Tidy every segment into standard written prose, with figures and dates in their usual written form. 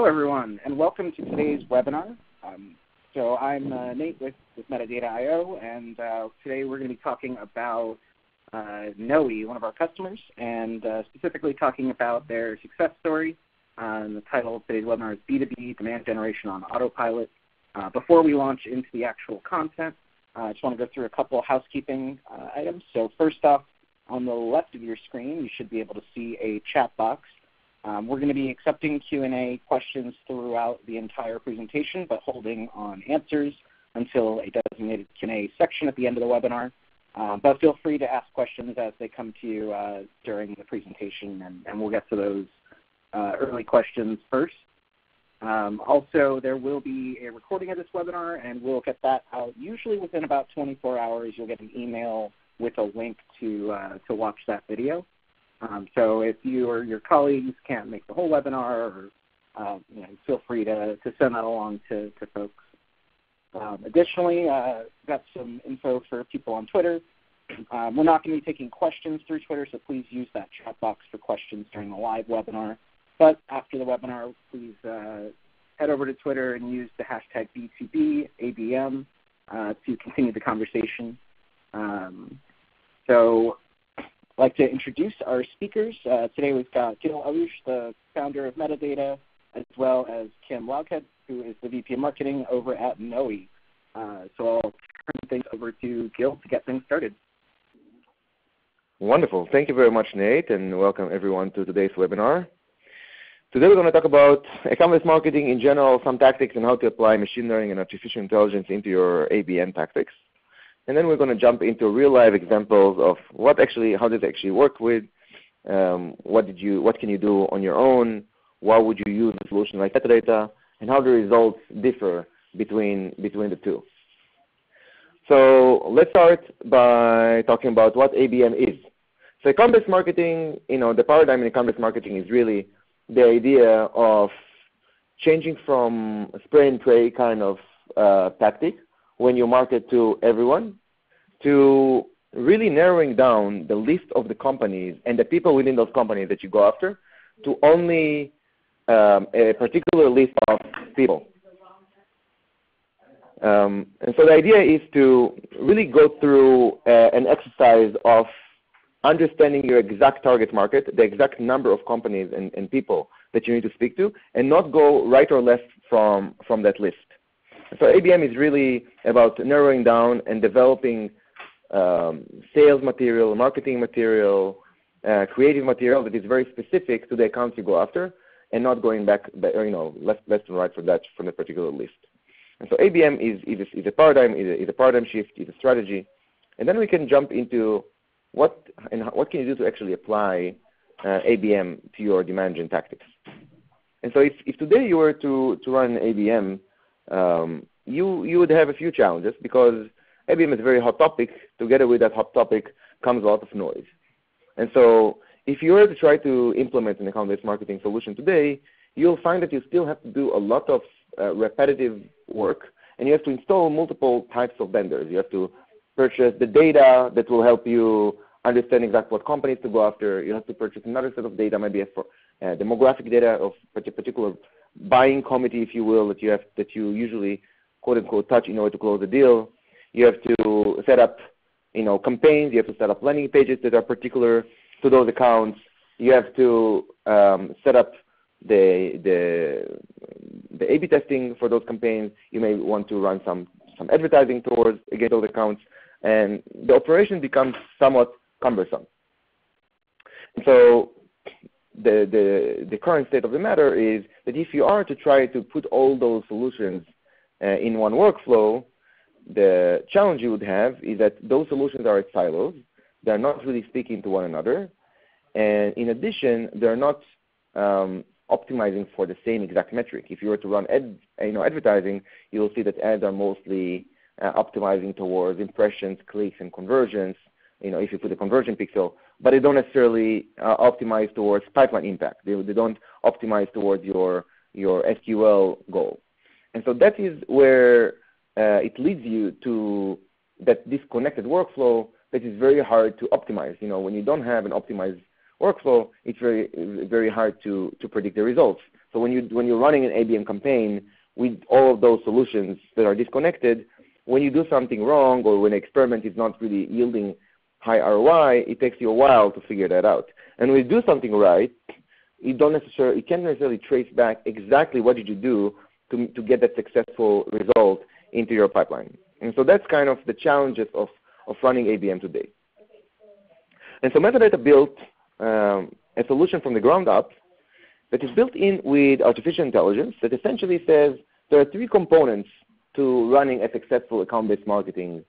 Hello, everyone, and welcome to today's webinar. So I'm Nate with Metadata.io, and today we're going to be talking about Knowi, one of our customers, and specifically talking about their success story. And the title of today's webinar is B2B Demand Generation on Autopilot. Before we launch into the actual content, I just want to go through a couple of housekeeping items. So first off, on the left of your screen, you should be able to see a chat box. We're going to be accepting Q&A questions throughout the entire presentation, but holding on answers until a designated Q&A section at the end of the webinar. But feel free to ask questions as they come to you during the presentation, and we'll get to those early questions first. Also, there will be a recording of this webinar, and we'll get that out usually within about 24 hours. You'll get an email with a link to watch that video. So if you or your colleagues can't make the whole webinar, or feel free to send that along to folks. Additionally, got some info for people on Twitter. We're not going to be taking questions through Twitter, so please use that chat box for questions during the live webinar. But after the webinar, please head over to Twitter and use the hashtag B2BABM to continue the conversation. So I'd like to introduce our speakers. Today we've got Gil Arush, the founder of Metadata, as well as Kim Loghead, who is the VP of Marketing over at Knowi. So I'll turn things over to Gil to get things started. Wonderful. Thank you very much, Nate, and welcome everyone to today's webinar. Today we're going to talk about e-commerce marketing in general, some tactics, and how to apply machine learning and artificial intelligence into your ABM tactics. And then we're going to jump into real-life examples of how does it actually work with, what can you do on your own, why would you use a solution like Metadata, and how the results differ between the two. So let's start by talking about what ABM is. So e-commerce marketing, the paradigm in e-commerce marketing is really the idea of changing from a spray and pray kind of tactic when you market to everyone, to really narrowing down the list of the companies and the people within those companies that you go after to only a particular list of people. And so the idea is to really go through an exercise of understanding your exact target market, the exact number of companies and people that you need to speak to, and not go right or left from that list. So ABM is really about narrowing down and developing sales material, marketing material, creative material that is very specific to the accounts you go after, and not going back, left and right from that particular list. And so ABM is a paradigm, is a paradigm shift, is a strategy, and then we can jump into what can you do to actually apply ABM to your demand gen tactics. And so if today you were to run ABM, you would have a few challenges because ABM is a very hot topic. Together with that hot topic comes a lot of noise. And so if you were to try to implement an account-based marketing solution today, you'll find that you still have to do a lot of repetitive work, and you have to install multiple types of vendors. You have to purchase the data that will help you understand exactly what companies to go after. You have to purchase another set of data, maybe for demographic data of a particular buying committee, if you will, that you usually quote-unquote touch in order to close a deal. You have to set up campaigns. You have to set up landing pages that are particular to those accounts. You have to set up the A/B testing for those campaigns. You may want to run some advertising against those accounts, and the operation becomes somewhat cumbersome. And so the current state of the matter is that if you are to try to put all those solutions in one workflow, the challenge you would have is that those solutions are at silos. They're not really speaking to one another. And in addition, they're not optimizing for the same exact metric. If you were to run advertising, you'll see that ads are mostly optimizing towards impressions, clicks, and conversions, if you put a conversion pixel, but they don't necessarily optimize towards pipeline impact. They don't optimize towards your SQL goal. And so that is where it leads you to that disconnected workflow that is very hard to optimize. When you don't have an optimized workflow, it's very, very hard to predict the results. So when you're running an ABM campaign with all of those solutions that are disconnected, when you do something wrong or when an experiment is not really yielding high ROI, it takes you a while to figure that out. And when you do something right, you can't necessarily trace back exactly what did you do to get that successful result into your pipeline. And so that's kind of the challenges of running ABM today. And so Metadata built a solution from the ground up that is built in with artificial intelligence that essentially says there are 3 components to running a successful account-based marketing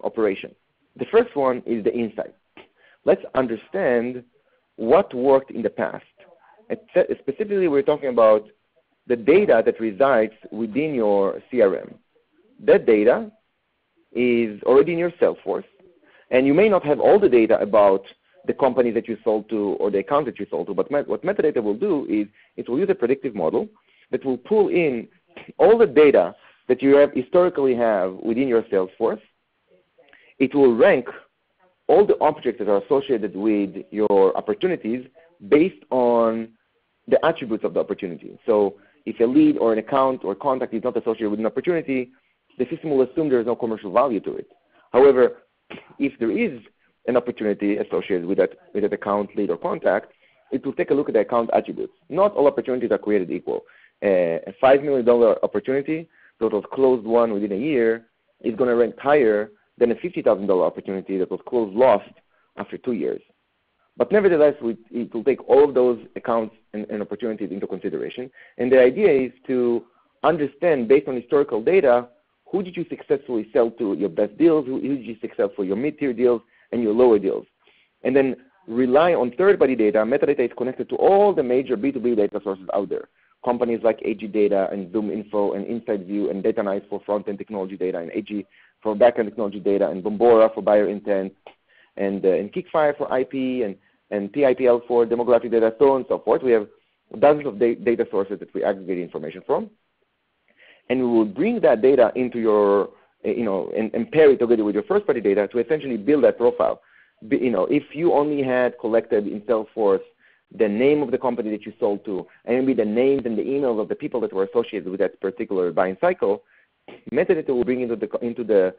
operation. The first one is the insight. Let's understand what worked in the past. Specifically, we're talking about the data that resides within your CRM. That data is already in your Salesforce, and you may not have all the data about the company that you sold to or the account that you sold to, but what Metadata will do is it will use a predictive model that will pull in all the data that you historically have within your Salesforce. It will rank all the objects that are associated with your opportunities based on the attributes of the opportunity. So if a lead or an account or contact is not associated with an opportunity, the system will assume there is no commercial value to it. However, if there is an opportunity associated with that account, lead, or contact, it will take a look at the account attributes. Not all opportunities are created equal. A $5 million opportunity that was closed won within a year is going to rank higher than a $50,000 opportunity that was closed lost after 2 years. But nevertheless, it will take all of those accounts and opportunities into consideration. And the idea is to understand, based on historical data, who did you successfully sell to your best deals, who did you successfully your mid-tier deals, and your lower deals. And then rely on third-party data. Metadata is connected to all the major B2B data sources out there. Companies like AG Data and Zoom Info and Inside View and DataNice for front-end technology data and AG for back-end technology data and Bombora for buyer intent and Kickfire for IP and PIPL for demographic data, so on and so forth. We have dozens of data sources that we aggregate information from. And we will bring that data into your, and pair it together with your first-party data to essentially build that profile. If you only had collected in Salesforce the name of the company that you sold to, and maybe the names and the emails of the people that were associated with that particular buying cycle, Metadata will bring into the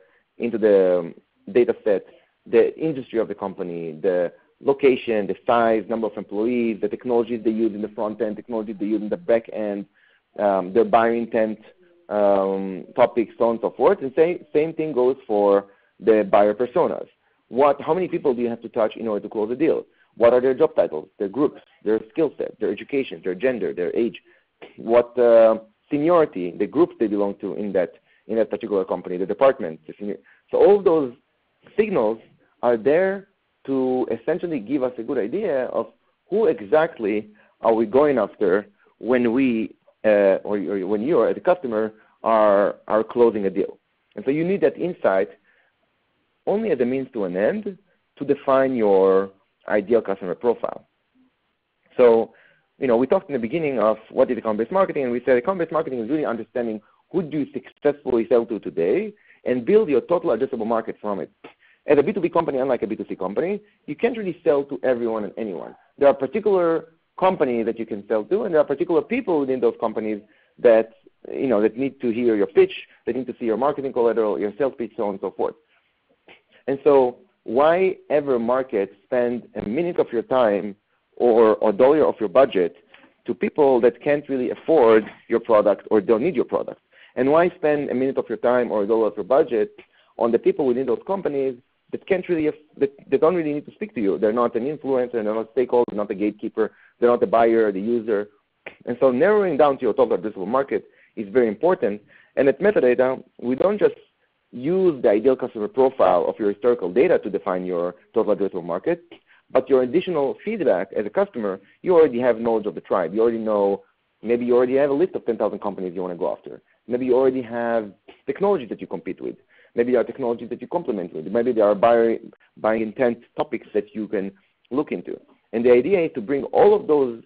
data set the industry of the company, the location, the size, number of employees, the technologies they use in the front end, technologies they use in the back end, their buyer intent topics, so on and so forth. And same thing goes for the buyer personas. How many people do you have to touch in order to close a deal? What are their job titles, their groups, their skill set, their education, their gender, their age, what seniority, the groups they belong to in that particular company, the department. So all of those signals are there to essentially give us a good idea of who exactly are we going after when we or when you as a customer are closing a deal. And so you need that insight only as a means to an end to define your ideal customer profile. So, we talked in the beginning of what is account-based marketing, and we said account-based marketing is really understanding who do you successfully sell to today and build your total addressable market from it. As a B2B company, unlike a B2C company, you can't really sell to everyone and anyone. There are particular companies that you can sell to, and there are particular people within those companies that that need to hear your pitch, that need to see your marketing collateral, your sales pitch, so on and so forth. And so why ever market spend a minute of your time or a dollar of your budget to people that can't really afford your product or don't need your product? And why spend a minute of your time or a dollar of your budget on the people within those companies that can't really, that don't really need to speak to you? They're not an influencer, they're not a stakeholder, they're not a gatekeeper, they're not the buyer, the user. And so narrowing down to your total addressable market is very important. And at Metadata, we don't just use the ideal customer profile of your historical data to define your total addressable market, but your additional feedback as a customer, you already have knowledge of the tribe. You already know, maybe you already have a list of 10,000 companies you want to go after. Maybe you already have technology that you compete with. Maybe there are technologies that you complement with. Maybe there are buying intent topics that you can look into. And the idea is to bring all of those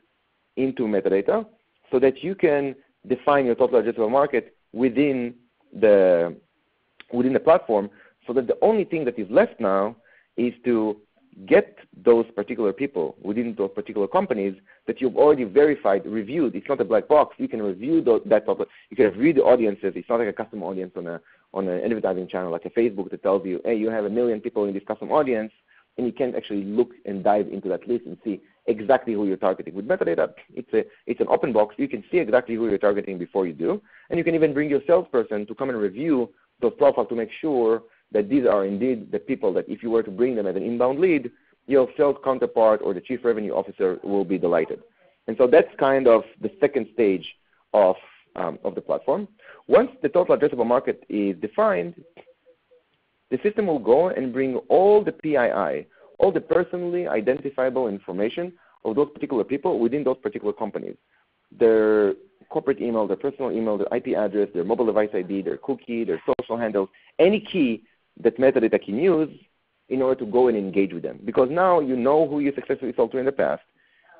into Metadata so that you can define your total addressable market within the platform, so that the only thing that is left now is to get those particular people within those particular companies that you've already verified, reviewed. It's not a black box. You can review that topic. You can review the audiences. It's not like a custom audience on an advertising channel like a Facebook that tells you, hey, you have 1 million people in this custom audience, and you can actually look and dive into that list and see exactly who you're targeting. With metadata, it's an open box. You can see exactly who you're targeting before you do, and you can even bring your salesperson to come and review those profiles to make sure that these are indeed the people that if you were to bring them as an inbound lead, your sales counterpart or the chief revenue officer will be delighted. And so that's kind of the second stage of the platform. Once the total addressable market is defined, the system will go and bring all the PII, all the personally identifiable information of those particular people within those particular companies. Their corporate email, their personal email, their IP address, their mobile device ID, their cookie, their social handles, any key that metadata can use in order to go and engage with them. Because now you know who you successfully sold to in the past.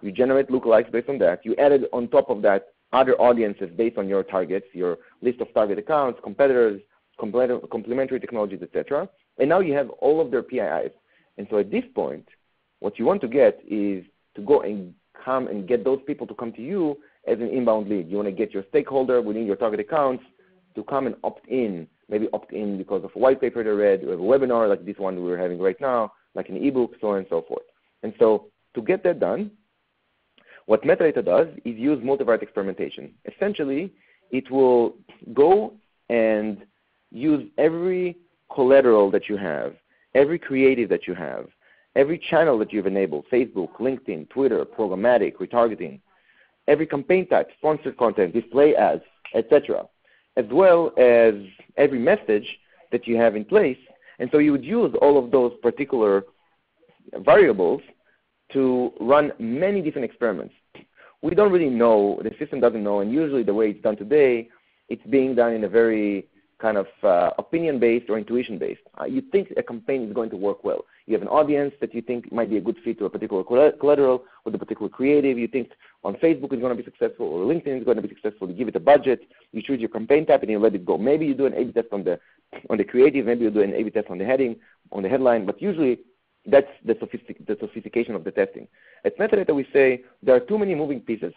You generate lookalikes based on that. You added on top of that other audiences based on your targets, your list of target accounts, competitors, complementary technologies, etc. And now you have all of their PIIs. And so at this point, what you want to get is to go and come and get those people to come to you as an inbound lead. You want to get your stakeholder within your target accounts to come and opt in, maybe opt in because of a white paper they read, or a webinar like this one we're having right now, like an ebook, so on and so forth. And so to get that done, what metadata does is use multivariate experimentation. Essentially, it will go and use every collateral that you have, every creative that you have, every channel that you've enabled, Facebook, LinkedIn, Twitter, programmatic, retargeting, every campaign type, sponsored content, display ads, etc., as well as every message that you have in place. And so you would use all of those particular variables to run many different experiments. We don't really know, the system doesn't know, and usually the way it's done today, it's being done in a very kind of opinion-based or intuition-based. You think a campaign is going to work well. You have an audience that you think might be a good fit to a particular collateral with a particular creative. You think on Facebook it's going to be successful or LinkedIn is going to be successful. You give it a budget. You choose your campaign type and you let it go. Maybe you do an A/B test on the creative. Maybe you do an A/B test on the heading, on the headline. But usually that's the sophistication of the testing. At Metadata we say there are too many moving pieces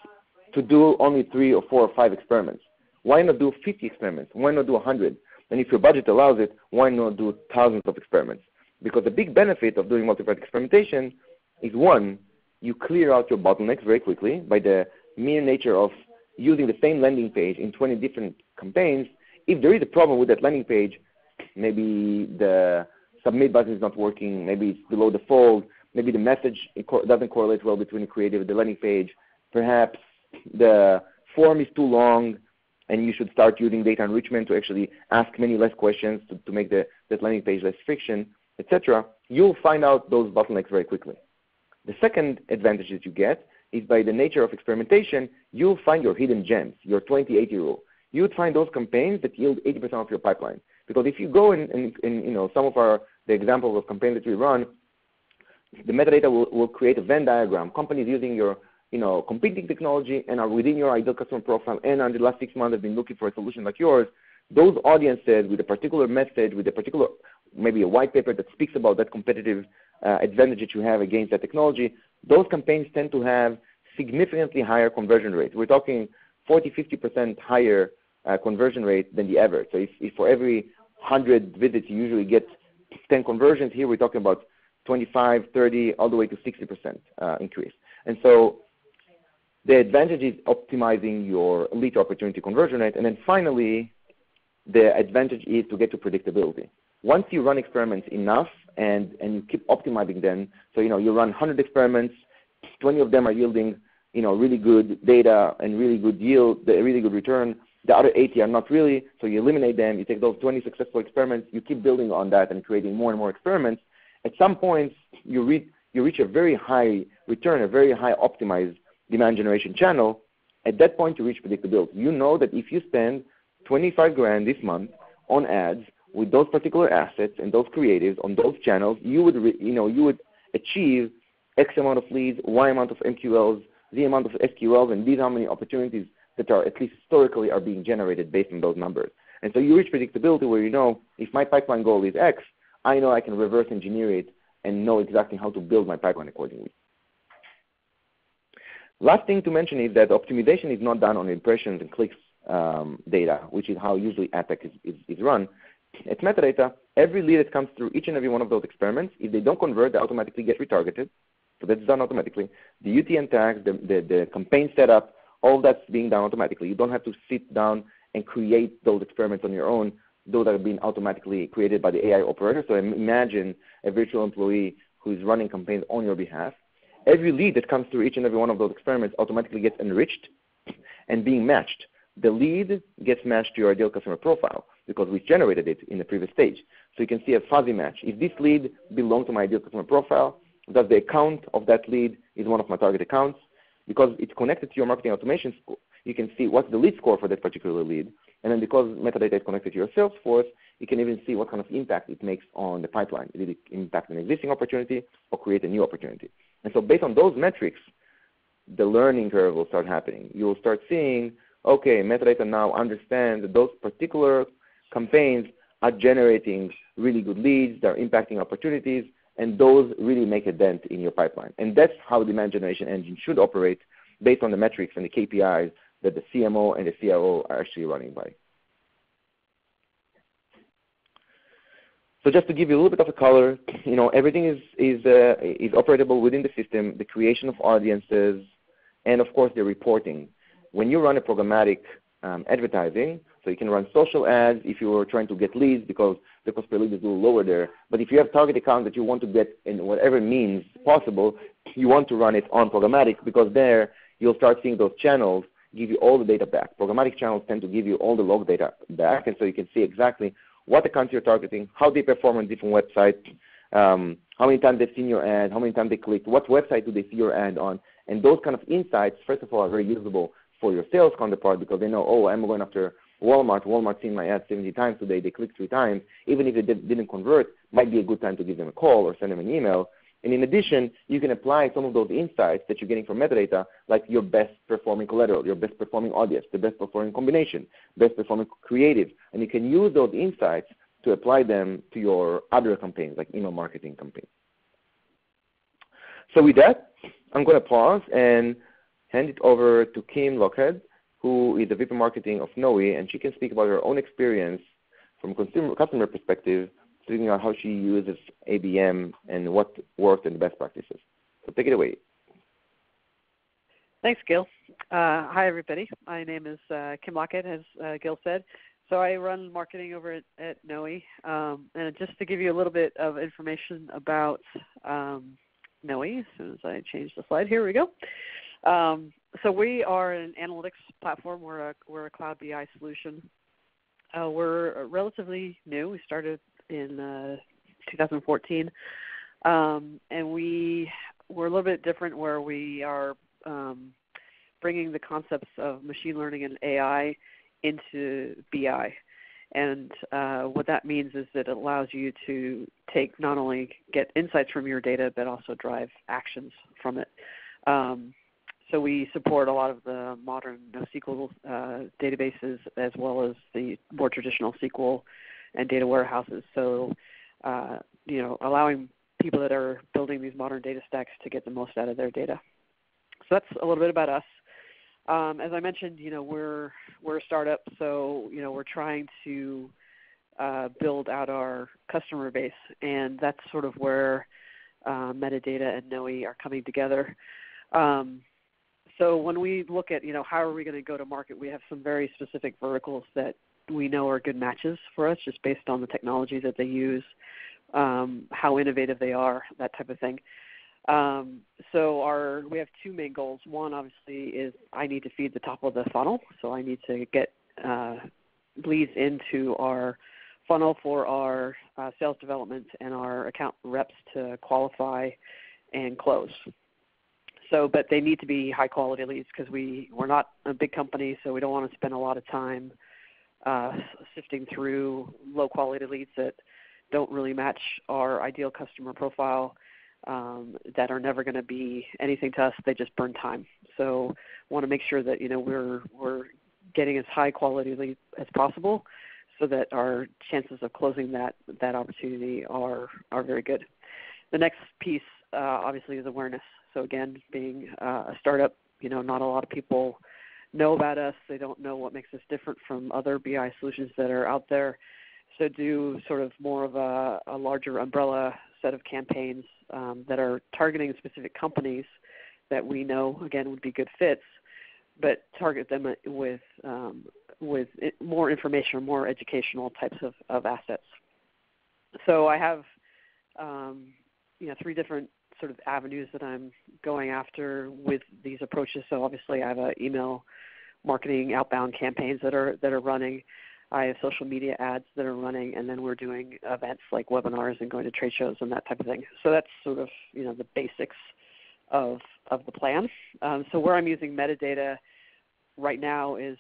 to do only 3 or 4 or 5 experiments. Why not do 50 experiments? Why not do 100? And if your budget allows it, why not do thousands of experiments? Because the big benefit of doing multivariate experimentation is, one, you clear out your bottlenecks very quickly by the mere nature of using the same landing page in 20 different campaigns. If there is a problem with that landing page, maybe the submit button is not working, maybe it's below the fold, maybe the message doesn't correlate well between the creative and the landing page, perhaps the form is too long, and you should start using data enrichment to actually ask many less questions to make that landing page less friction, etc. You'll find out those bottlenecks very quickly. The second advantage that you get is by the nature of experimentation, you'll find your hidden gems, your 20-80 rule. You would find those campaigns that yield 80% of your pipeline. Because if you go and some of the examples of campaigns that we run, the metadata will create a Venn diagram. Companies using your competing technology and are within your ideal customer profile and in the last 6 months have been looking for a solution like yours, those audiences with a particular message, with a particular, maybe a white paper that speaks about that competitive advantage that you have against that technology, those campaigns tend to have significantly higher conversion rates. We're talking 40-50% higher conversion rate than the average. So if for every 100 visits you usually get 10 conversions, here we're talking about 25, 30, all the way to 60% increase. And so the advantage is optimizing your lead opportunity conversion rate. And then finally, the advantage is to get to predictability. Once you run experiments enough and you keep optimizing them, so you run 100 experiments, 20 of them are yielding really good data and really good yield, a really good return. The other 80 are not really, so you eliminate them. You take those 20 successful experiments, you keep building on that and creating more and more experiments. At some point, you reach a very high return, a very high optimized demand generation channel. At that point, you reach predictability. You know that if you spend $25,000 this month on ads with those particular assets and those creatives on those channels, you would achieve X amount of leads, Y amount of MQLs, Z amount of SQLs, and these are how many opportunities that are, at least historically, are being generated based on those numbers. And so you reach predictability where if my pipeline goal is X, I know I can reverse engineer it and know exactly how to build my pipeline accordingly. Last thing to mention is that optimization is not done on impressions and clicks data, which is how usually ad tech is run. At Metadata, every lead that comes through each and every one of those experiments, if they don't convert, they automatically get retargeted. So that's done automatically. The UTM tags, the campaign setup, all that's being done automatically. You don't have to sit down and create those experiments on your own. Those are being automatically created by the AI operator. So imagine a virtual employee who is running campaigns on your behalf. Every lead that comes through each and every one of those experiments automatically gets enriched and being matched. The lead gets matched to your ideal customer profile because we generated it in the previous stage. So you can see a fuzzy match. If this lead belongs to my ideal customer profile, does the account of that lead is one of my target accounts? Because it's connected to your marketing automation score, you can see what's the lead score for that particular lead. And then because metadata is connected to your Salesforce, you can even see what kind of impact it makes on the pipeline. Did it impact an existing opportunity or create a new opportunity? And so based on those metrics, the learning curve will start happening. You will start seeing, okay, metadata now understands that those particular campaigns are generating really good leads, they're impacting opportunities, and those really make a dent in your pipeline. And that's how the demand generation engine should operate based on the metrics and the KPIs that the CMO and the CRO are actually running by. So just to give you a little bit of a color, everything is operatable within the system, the creation of audiences, and of course the reporting. When you run a programmatic advertising, so you can run social ads if you are trying to get leads because the cost per lead is a little lower there. But if you have target accounts that you want to get in whatever means possible, you want to run it on programmatic because there you'll start seeing those channels give you all the data back. Programmatic channels tend to give you all the log data back, and so you can see exactly what accounts you're targeting, how they perform on different websites, how many times they've seen your ad, how many times they clicked, what website do they see your ad on. And those kind of insights, first of all, are very usable for your sales counterpart because they know, oh, I'm going after Walmart. Walmart's seen my ad 70 times today. They clicked 3 times. Even if they didn't convert, might be a good time to give them a call or send them an email. And in addition, you can apply some of those insights that you're getting from metadata, like your best performing collateral, your best performing audience, the best performing combination, best performing creative. And you can use those insights to apply them to your other campaigns, like email marketing campaigns. So with that, I'm going to pause and hand it over to Kim Lockhead, who is the VP Marketing of Knowi, and she can speak about her own experience from customer perspective, figuring out how she uses ABM and what worked and the best practices. So take it away. Thanks, Gil. Hi, everybody. My name is Kim Lockhead, as Gil said. So I run marketing over at Knowi. And just to give you a little bit of information about Knowi, as soon as I change the slide, here we go. So we are an analytics platform. We're a cloud BI solution. We're relatively new. We started in 2014, and we're a little bit different where we are bringing the concepts of machine learning and AI into BI. And what that means is that it allows you to not only get insights from your data, but also drive actions from it. So we support a lot of the modern NoSQL databases as well as the more traditional SQL and data warehouses. So, allowing people that are building these modern data stacks to get the most out of their data. So that's a little bit about us. As I mentioned, we're a startup, so we're trying to build out our customer base, and that's sort of where Metadata and Knowi are coming together. So when we look at how are we going to go to market, we have some very specific verticals that we know are good matches for us, just based on the technology that they use, how innovative they are, that type of thing. So we have 2 main goals. One, obviously, is I need to feed the top of the funnel. So I need to get leads into our funnel for our sales development and our account reps to qualify and close. So, but they need to be high-quality leads because we're not a big company, so we don't want to spend a lot of time sifting through low-quality leads that don't really match our ideal customer profile, that are never going to be anything to us. They just burn time. So want to make sure that we're getting as high-quality lead as possible so that our chances of closing that opportunity are very good. The next piece, obviously, is awareness. So again, being a startup, not a lot of people know about us. They don't know what makes us different from other BI solutions that are out there. So do sort of more of a larger umbrella set of campaigns that are targeting specific companies that we know, again, would be good fits, but target them with more information or more educational types of assets. So I have 3 different sort of avenues that I'm going after with these approaches. So obviously I have email marketing outbound campaigns that are running. I have social media ads that are running, and then we're doing events like webinars and going to trade shows and that type of thing. So that's sort of the basics of the plan. So where I'm using metadata right now is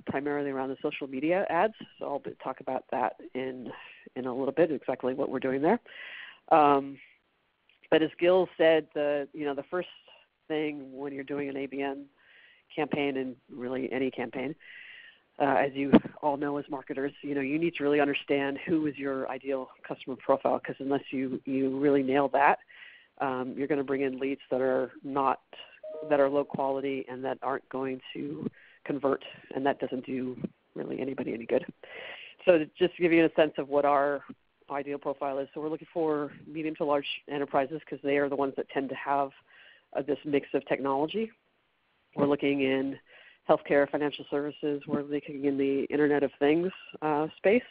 primarily around the social media ads. So I'll talk about that in a little bit, exactly what we're doing there. But as Gil said, the first thing when you're doing an ABM campaign, and really any campaign, as you all know as marketers, you need to really understand who is your ideal customer profile, because unless you really nail that, you're going to bring in leads that are low quality and that aren't going to convert, and that doesn't do really anybody any good. So just to give you a sense of what our ideal profile is, so we're looking for medium to large enterprises because they are the ones that tend to have this mix of technology. We're looking in healthcare, financial services. We're looking in the Internet of Things space.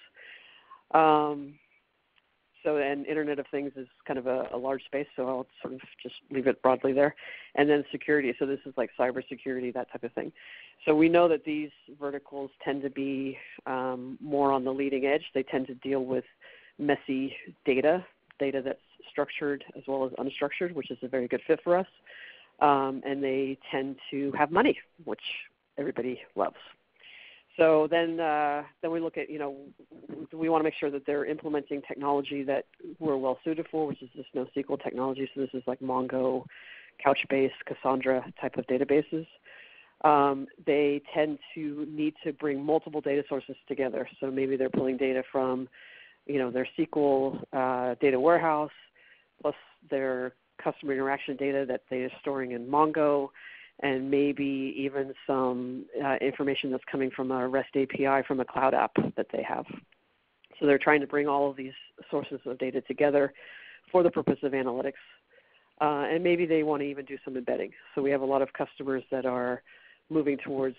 And Internet of Things is kind of a large space, so I'll sort of just leave it broadly there. And then security, so this is like cybersecurity, that type of thing. So we know that these verticals tend to be more on the leading edge. They tend to deal with messy data that's structured as well as unstructured, which is a very good fit for us. And they tend to have money, which everybody loves. So then we look at, we want to make sure that they're implementing technology that we're well suited for, which is this NoSQL technology. So this is like Mongo, Couchbase, Cassandra type of databases. They tend to need to bring multiple data sources together. So maybe they're pulling data from, their SQL data warehouse, plus their customer interaction data that they're storing in Mongo, and maybe even some information that's coming from a REST API from a cloud app that they have. So they're trying to bring all of these sources of data together for the purpose of analytics. And maybe they want to even do some embedding. So we have a lot of customers that are moving towards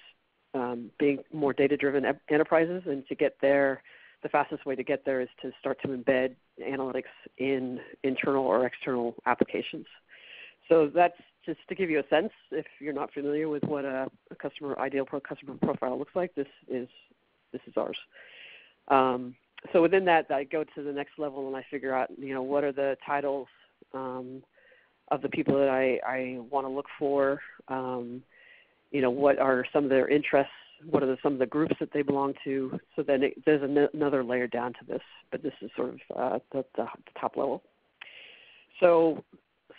being more data-driven enterprises, and to get there, the fastest way to get there is to start to embed analytics in internal or external applications. So that's just to give you a sense, if you're not familiar with what a ideal customer profile looks like, this is ours. So within that, I go to the next level and I figure out, what are the titles of the people that I want to look for, what are some of their interests, what are some of the groups that they belong to. So then there's another layer down to this, but this is sort of the top level. So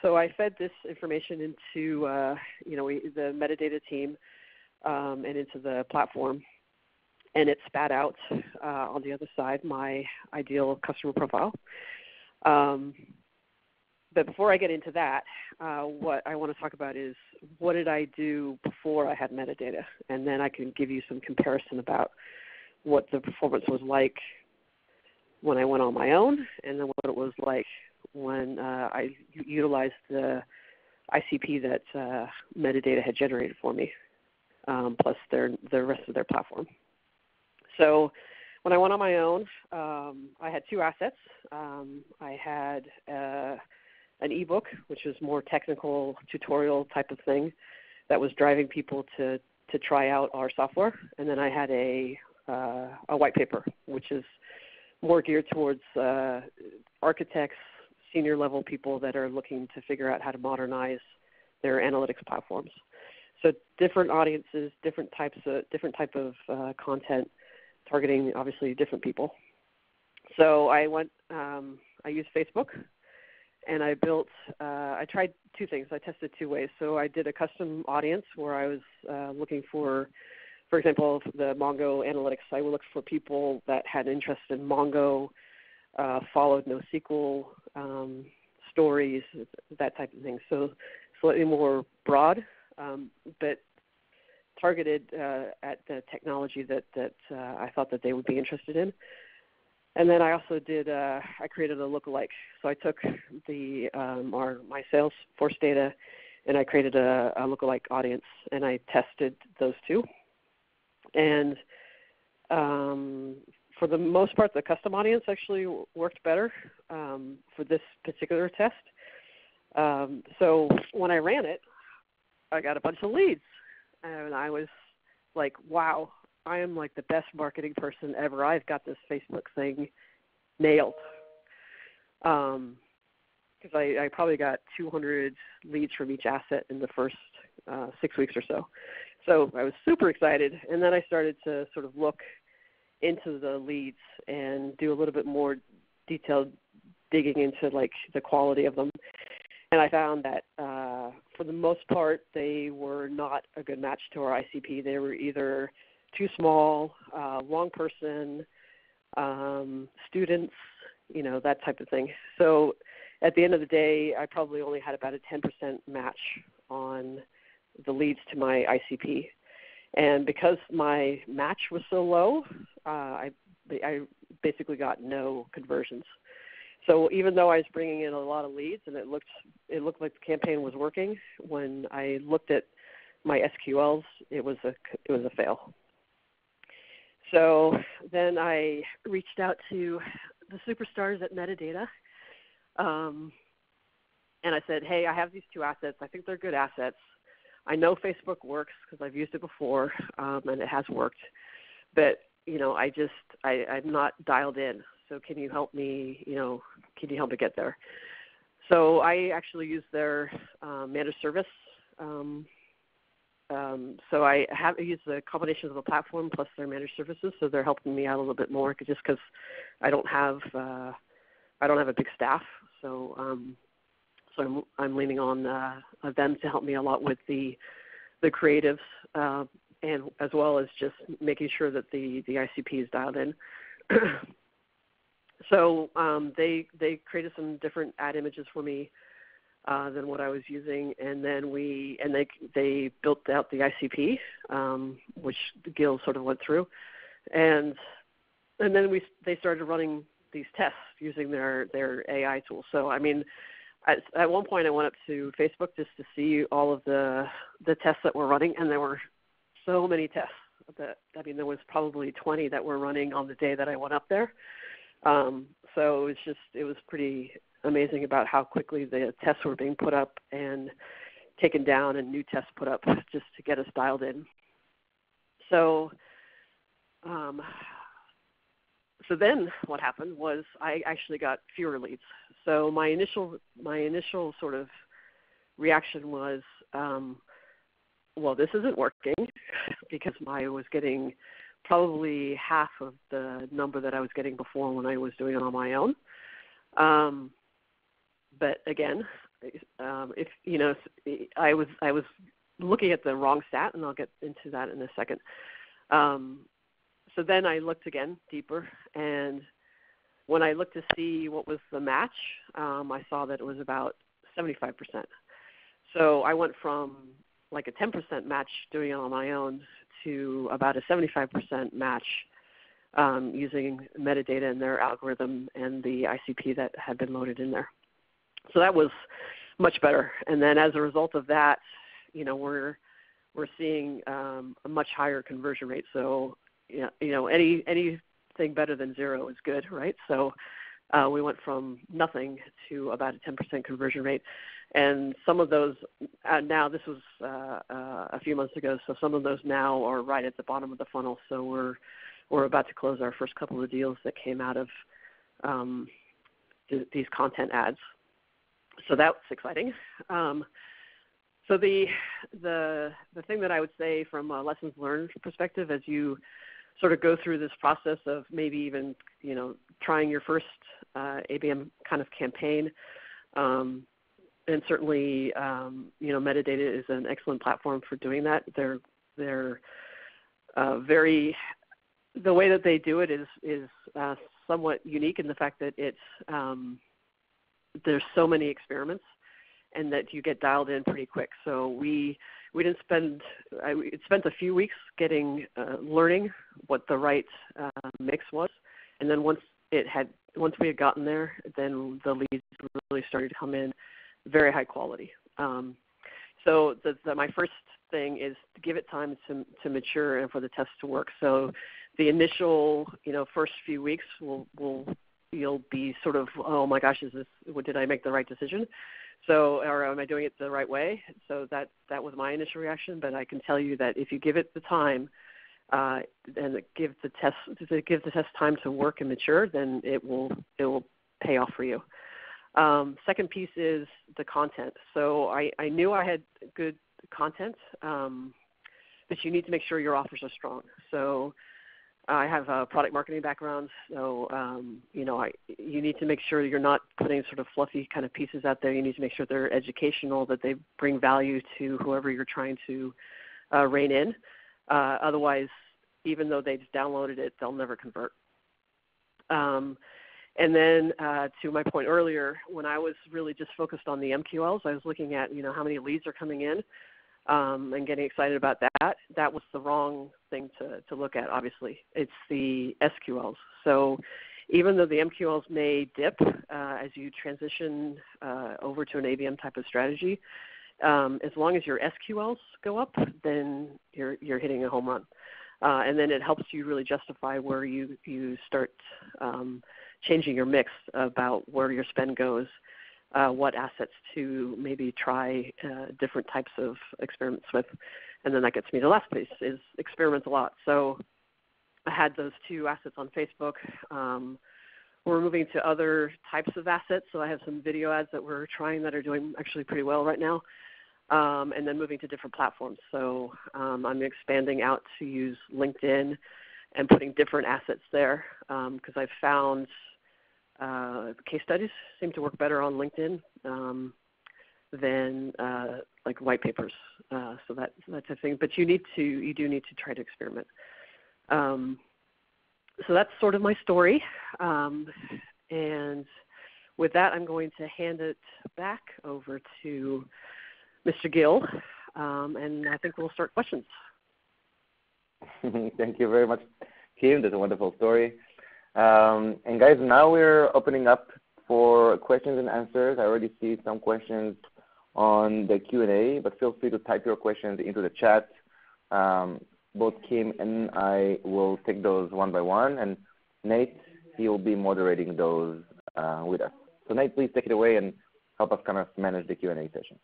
I fed this information into the metadata team and into the platform, and it spat out on the other side my ideal customer profile. But before I get into that, what I want to talk about is what did I do before I had metadata, and then I can give you some comparison about what the performance was like when I went on my own, and then what it was like when I utilized the ICP that metadata had generated for me, plus the rest of their platform. So when I went on my own, I had 2 assets. I had an ebook, which was more technical tutorial type of thing that was driving people to try out our software. And then I had a white paper, which is more geared towards architects, senior level people that are looking to figure out how to modernize their analytics platforms. So different audiences, different type of content, targeting obviously different people. So I used Facebook, and I tried 2 things. I tested 2 ways. So I did a custom audience where I was looking for example, the Mongo analytics. I looked for people that had interest in Mongo, followed NoSQL, stories, that type of thing. So slightly more broad, but targeted at the technology that I thought that they would be interested in. And then I also did, I created a lookalike. So I took my Salesforce data and I created a lookalike audience, and I tested those two. And for the most part, the custom audience actually worked better for this particular test. So when I ran it, I got a bunch of leads, and I was like, wow, I am like the best marketing person ever. I've got this Facebook thing nailed. Because I probably got 200 leads from each asset in the first 6 weeks or so. So I was super excited, and then I started to sort of look into the leads and do a little bit more detailed digging into like the quality of them. And I found that for the most part, they were not a good match to our ICP. They were either too small, wrong person, students, that type of thing. So at the end of the day, I probably only had about a 10% match on the leads to my ICP. And because my match was so low, I basically got no conversions. So even though I was bringing in a lot of leads and it looked like the campaign was working, when I looked at my SQLs, it was a fail. So then I reached out to the superstars at Metadata, and I said, hey, I have these two assets. I think they're good assets. I know Facebook works because I've used it before, and it has worked. But, I'm not dialed in. So can you help me, can you help me get there? So I actually use their managed service. So I have used the combination of the platform plus their managed services. So they're helping me out a little bit more just because I don't have a big staff. So I'm leaning on them to help me a lot with the creatives, and as well as just making sure that the ICP is dialed in. So they created some different ad images for me than what I was using, and then they built out the ICP, which Gil sort of went through, and then they started running these tests using their AI tool. So I mean, at one point I went up to Facebook just to see all of the tests that were running, and there were so many tests there was probably 20 that were running on the day that I went up there. So it was pretty amazing about how quickly the tests were being put up and taken down and new tests put up just to get us dialed in. So then what happened was I actually got fewer leads. So my initial sort of reaction was, well, this isn't working because I was getting probably half of the number that I was getting before when I was doing it on my own. But again, I was looking at the wrong stat, and I'll get into that in a second. So then I looked again deeper, and when I looked to see what was the match, I saw that it was about 75%. So I went from like a 10% match doing it on my own to about a 75% match using metadata in their algorithm and the ICP that had been loaded in there. So that was much better. And then as a result of that, we're seeing a much higher conversion rate. So anything better than zero is good, right? So we went from nothing to about a 10% conversion rate. And some of those now, this was a few months ago, so some of those now are right at the bottom of the funnel. So we're about to close our first couple of deals that came out of these content ads. So that's exciting. So the thing that I would say from a lessons learned perspective, as you sort of go through this process of maybe even trying your first ABM kind of campaign, and certainly metadata is an excellent platform for doing that. They're very, the way that they do it is somewhat unique in the fact that it's there's so many experiments, and that you get dialed in pretty quick. So we didn't spend it spent a few weeks getting learning what the right mix was, and then once we had gotten there, then the leads really started to come in very high quality. So my first thing is to give it time to mature and for the test to work. So the initial first few weeks you'll be sort of, oh my gosh, did I make the right decision? So, or am I doing it the right way? So that was my initial reaction. But I can tell you that if you give it the time and give the test time to work and mature, then it will pay off for you. Second piece is the content. So I knew I had good content, but you need to make sure your offers are strong. So I have a product marketing background, so you need to make sure you're not putting sort of fluffy kind of pieces out there. You need to make sure they're educational, that they bring value to whoever you're trying to rein in. Otherwise, even though they've downloaded it, they'll never convert. And then to my point earlier, when I was really just focused on the MQLs, I was looking at how many leads are coming in. And getting excited about that. That was the wrong thing to look at, obviously. It's the SQLs. So even though the MQLs may dip as you transition over to an ABM type of strategy, as long as your SQLs go up, then you're hitting a home run. And then it helps you really justify where you start changing your mix about where your spend goes. What assets to maybe try different types of experiments with. And then that gets me to the last piece, is experiment a lot. So I had those 2 assets on Facebook. We're moving to other types of assets. So I have some video ads that we're trying that are doing actually pretty well right now. And then moving to different platforms. So I'm expanding out to use LinkedIn and putting different assets there because I've found case studies seem to work better on LinkedIn than like white papers. So that's a thing. But you do need to try to experiment. So that's sort of my story. And with that, I'm going to hand it back over to Mr. Gill, and I think we'll start questions. Thank you very much, Kim. That's a wonderful story. And guys, now we're opening up for questions and answers. I already see some questions on the Q&A, but feel free to type your questions into the chat. Both Kim and I will take those one by one, and Nate, he will be moderating those with us. So Nate, please take it away and help us kind of manage the Q&A session.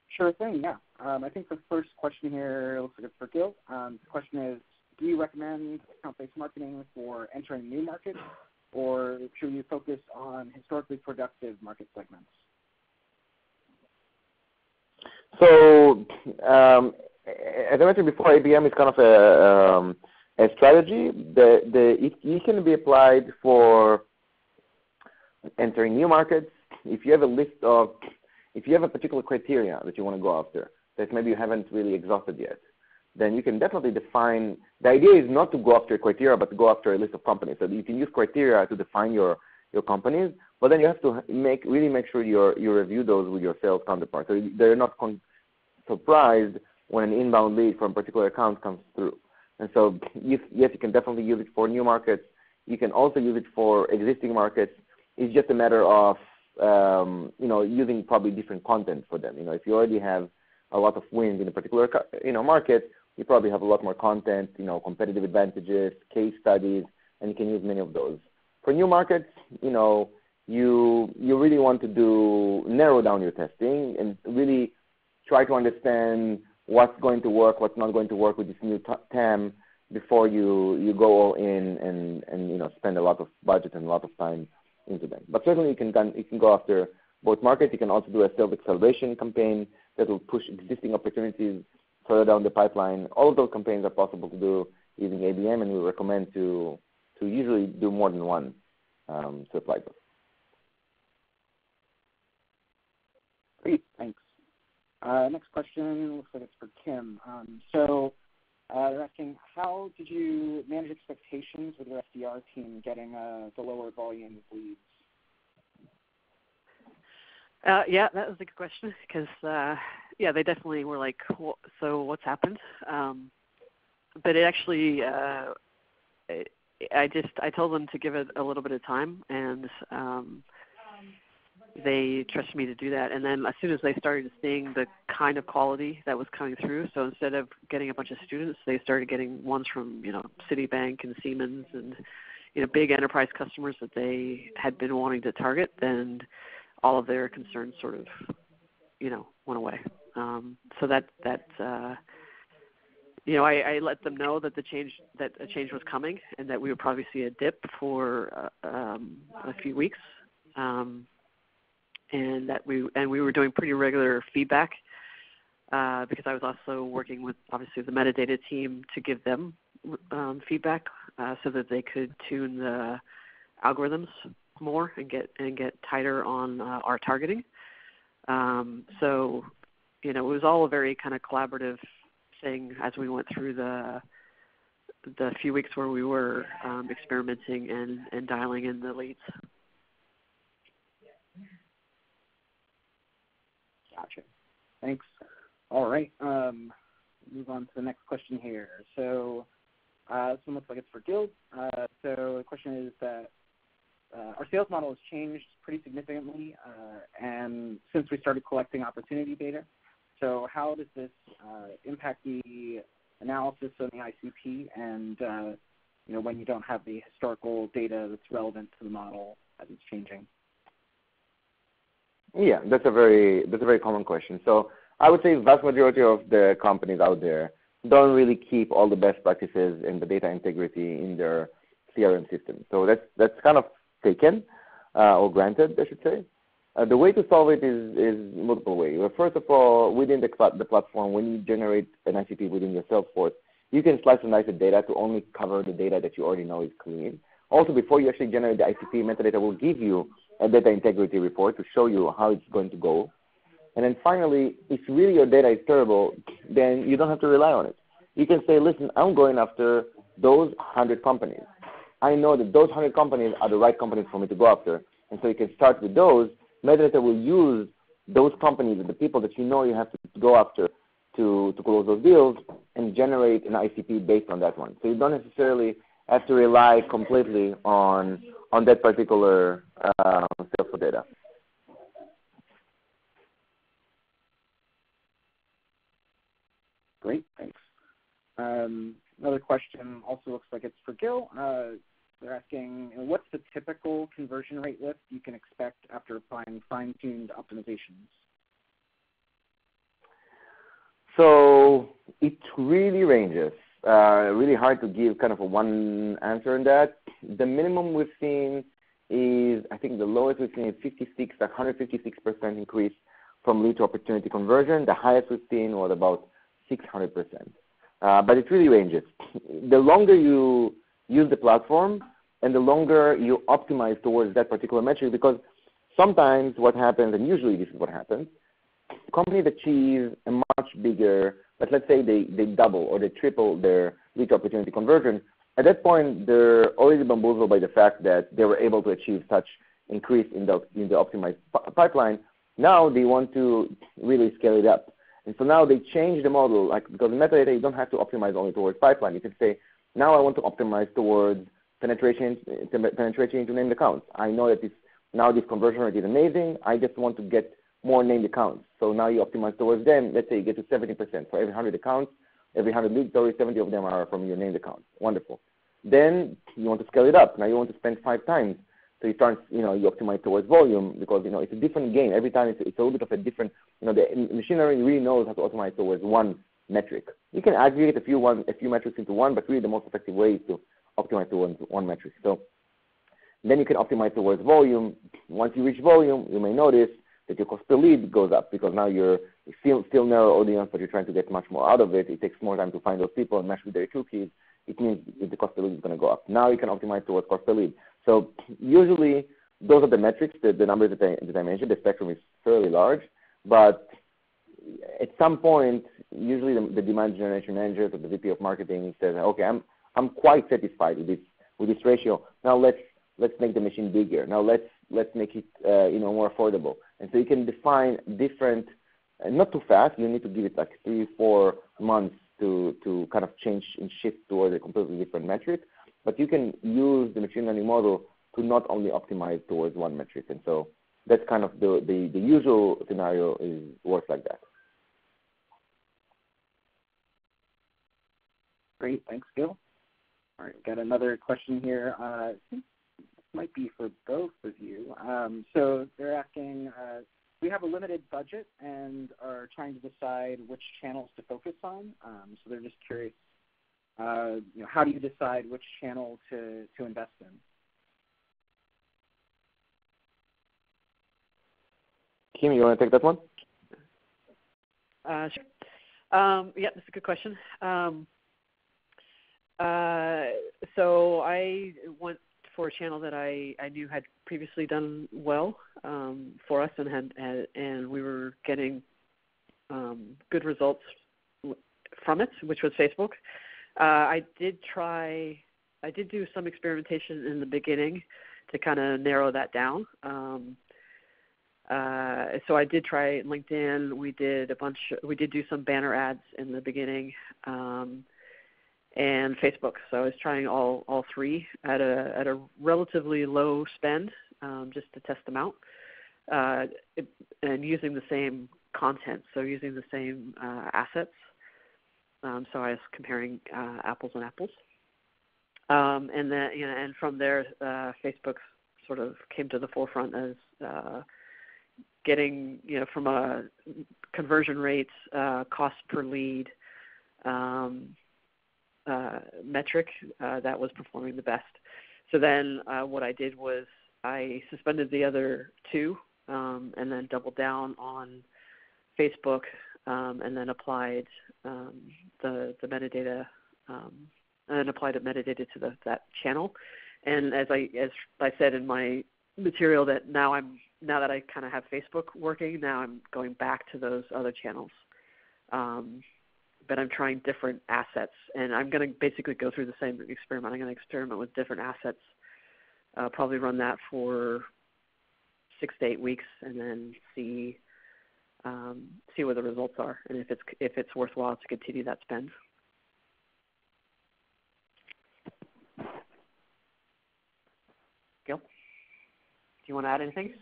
Sure thing, yeah. I think the first question here looks like it's for Gil. The question is, do you recommend account-based marketing for entering new markets, or should you focus on historically productive market segments? So, as I mentioned before, ABM is kind of a strategy. It can be applied for entering new markets. If you have a particular criteria that you want to go after that maybe you haven't really exhausted yet, then you can definitely define. The idea is not to go after a criteria, but to go after a list of companies. So you can use criteria to define your companies, but then you have to really make sure you review those with your sales counterparts, so they're not surprised when an inbound lead from a particular account comes through. And so, yes, you can definitely use it for new markets. You can also use it for existing markets. It's just a matter of using probably different content for them. If you already have a lot of wins in a particular market, you probably have a lot more content, competitive advantages, case studies, and you can use many of those. For new markets, you really want to narrow down your testing and really try to understand what's going to work, what's not going to work with this new TAM before you go all in and spend a lot of budget and a lot of time into them. But certainly you can go after both markets. You can also do a sales acceleration campaign that will push existing opportunities further down the pipeline. All of those campaigns are possible to do using ABM, and we recommend to usually do more than one to apply those. Great, thanks. Next question looks like it's for Kim. They're asking, how did you manage expectations with your SDR team getting the lower volume of leads? Yeah, that was a good question because, yeah, they definitely were like, so what's happened? But it actually, I told them to give it a little bit of time, and they trusted me to do that. And then as soon as they started seeing the kind of quality that was coming through, so instead of getting a bunch of students, they started getting ones from, Citibank and Siemens and, big enterprise customers that they had been wanting to target, then all of their concerns sort of, went away. So I let them know that a change was coming, and that we would probably see a dip for a few weeks, and that we were doing pretty regular feedback because I was also working with obviously the metadata team to give them feedback so that they could tune the algorithms more and get tighter on our targeting. So it was all a very kind of collaborative thing as we went through the few weeks where we were experimenting and dialing in the leads. Gotcha. Thanks. All right. Move on to the next question here. So this one looks like it's for Gil. So the question is that our sales model has changed pretty significantly, and since we started collecting opportunity data. So how does this impact the analysis on the ICP and, when you don't have the historical data that's relevant to the model as it's changing? Yeah, that's a very common question. So I would say the vast majority of the companies out there don't really keep all the best practices in the data integrity in their CRM system. So that's kind of taken or granted, I should say. The way to solve it is multiple ways. Well, first of all, within the platform, when you generate an ICP within your Salesforce, you can slice and dice the data to only cover the data that you already know is clean. Also, before you actually generate the ICP, metadata will give you a data integrity report to show you how it's going to go. And then finally, if really your data is terrible, then you don't have to rely on it. You can say, listen, I'm going after those 100 companies. I know that those 100 companies are the right companies for me to go after. And so you can start with those. Metadata will use those companies and the people that you have to go after to close those deals and generate an ICP based on that one. So you don't necessarily have to rely completely on that particular sales for data. Great, thanks. Another question also looks like it's for Gil. They're asking, what's the typical conversion rate lift you can expect after applying fine-tuned optimizations? So it really ranges. Really hard to give kind of a one answer on that. The minimum we've seen is, I think the lowest we've seen is 156% increase from lead to opportunity conversion. The highest we've seen was about 600%. But it really ranges. The longer you use the platform and the longer you optimize towards that particular metric, because sometimes what happens, and usually this is what happens, companies achieve a much bigger, but let's say they double or they triple their lead to opportunity conversion. At that point, they're already bamboozled by the fact that they were able to achieve such increase in the optimized pipeline. Now they want to really scale it up. And so now they change the model, because in metadata, you don't have to optimize only towards pipeline. You can say, now I want to optimize towards penetration into named accounts. I know that now this conversion rate is amazing. I just want to get more named accounts. So now you optimize towards them. Let's say you get to 70%. For every 100 accounts, every 100 leads, 70 of them are from your named accounts. Wonderful. Then you want to scale it up. Now you want to spend 5 times. So you start, you optimize towards volume because, it's a different game. Every time it's a little bit of a different, the machinery really knows how to optimize towards one metric. You can aggregate a few metrics into one, but really the most effective way is to optimize towards one metric. So then you can optimize towards volume. Once you reach volume, you may notice that your cost per lead goes up because now you're still narrow audience, but you're trying to get much more out of it. It takes more time to find those people and match with their cookies. It means that the cost per lead is going to go up. Now you can optimize towards cost per lead. So usually those are the metrics, the numbers that I mentioned. The spectrum is fairly large, but at some point, usually the demand generation manager or the VP of marketing says, okay, I'm quite satisfied with this ratio. Now let's make the machine bigger. Now let's make it more affordable. And so you can define different, not too fast, you need to give it like 3-4 months to kind of change and shift towards a completely different metric. But you can use the machine learning model to not only optimize towards one metric. And so that's kind of the usual scenario works like that. Great, thanks, Gil. All right, got another question here. I think this might be for both of you. So they're asking, we have a limited budget and are trying to decide which channels to focus on. So they're just curious, how do you decide which channel to invest in? Kim, you want to take that one? Sure. Yeah, that's a good question. So I went for a channel that I knew had previously done well for us, and we were getting good results from it, which was Facebook. I did do some experimentation in the beginning to kind of narrow that down. So I did try LinkedIn. We did do some banner ads in the beginning, and Facebook. So I was trying all three at a relatively low spend, just to test them out, and using the same content. So using the same assets. So I was comparing apples and apples, and then and from there, Facebook sort of came to the forefront as getting from a conversion rates, cost per lead metric that was performing the best. So then what I did was I suspended the other two, and then doubled down on Facebook, and then applied the metadata and applied the metadata to that channel. And as I said in my material, that now that I kind of have Facebook working, now I'm going back to those other channels. But I'm trying different assets, and I'm going to basically go through the same experiment. I'm going to experiment with different assets, probably run that for 6 to 8 weeks, and then see what the results are, and if it's worthwhile to continue that spend. Gil, do you want to add anything?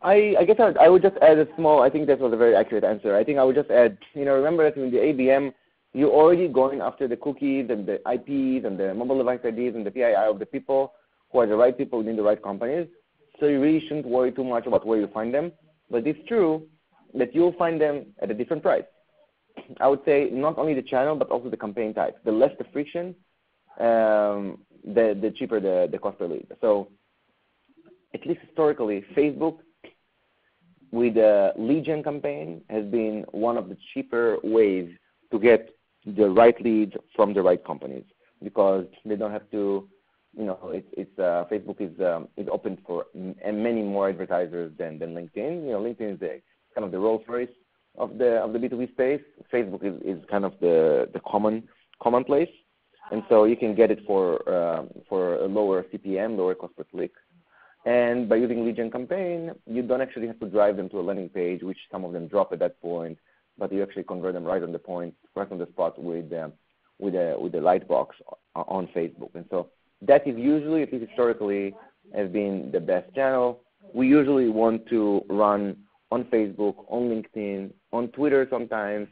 I guess I would just add a small, I think that was a very accurate answer. I think I would just add, remember that in the ABM, you're already going after the cookies and the IPs and the mobile device IDs and the PII of the people who are the right people within the right companies. So you really shouldn't worry too much about where you find them. But it's true that you'll find them at a different price. I would say not only the channel, but also the campaign type. The less the friction, the cheaper the cost per lead. So at least historically, Facebook with a lead gen campaign has been one of the cheaper ways to get the right leads from the right companies, because they don't have to, Facebook is open for many more advertisers than LinkedIn. LinkedIn is kind of the Rolls Royce of the B2B space. Facebook is kind of the common place, and so you can get it for a lower CPM, lower cost per click. And by using lead gen campaign, you don't actually have to drive them to a landing page, which some of them drop at that point, but you actually convert them right on the point, right on the spot with the light box on Facebook. And so that is usually, at least historically, has been the best channel. We usually want to run on Facebook, on LinkedIn, on Twitter sometimes,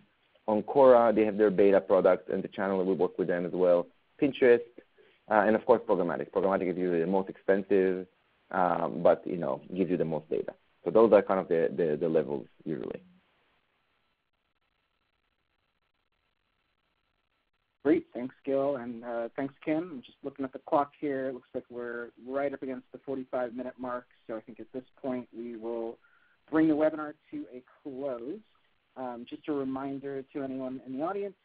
on Quora. They have their beta product and the channel, we work with them as well. Pinterest, and of course programmatic. Programmatic is usually the most expensive, but gives you the most data. So those are kind of the levels usually. Great, thanks, Gil, and thanks, Kim. I'm just looking at the clock here. It looks like we're right up against the 45-minute mark, so I think at this point we will bring the webinar to a close. Just a reminder to anyone in the audience,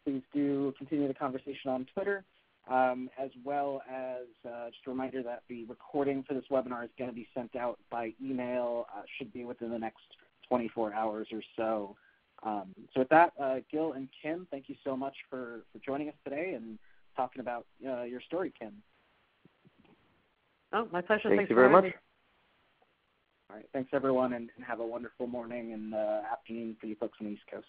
please do continue the conversation on Twitter. As well as just a reminder that the recording for this webinar is going to be sent out by email, should be within the next 24 hours or so. So with that, Gil and Kim, thank you so much for joining us today and talking about your story, Kim. Oh, my pleasure. Thank you very much. All right. Thanks, everyone, and have a wonderful morning and afternoon for you folks on the East Coast.